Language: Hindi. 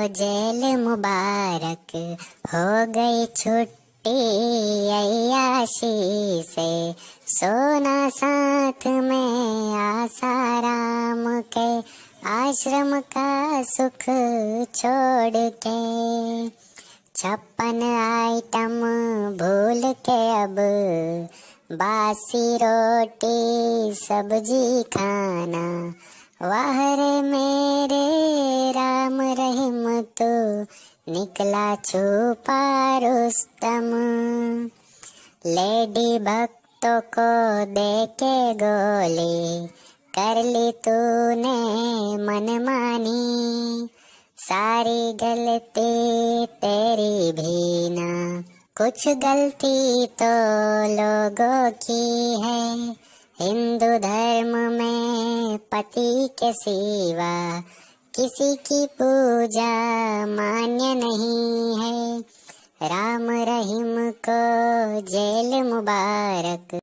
जेल मुबारक, हो गई छुट्टी अय्याशी से। सोना साथ में आसाराम के, आश्रम का सुख छोड़ के। 56 आइटम भूल के अब, बासी रोटी सब्जी खाना। वाह रे मेरे राम रहीम, तू निकला छुपा रुस्तम। लेडी भक्तों को दे के गोली, कर ली तूने मनमानी। सारी गलती तेरी भी ना, कुछ गलती तो लोगों की है। हिंदू धर्म में पति के सिवा किसी की पूजा मान्य नहीं है। राम रहीम को जेल मुबारक।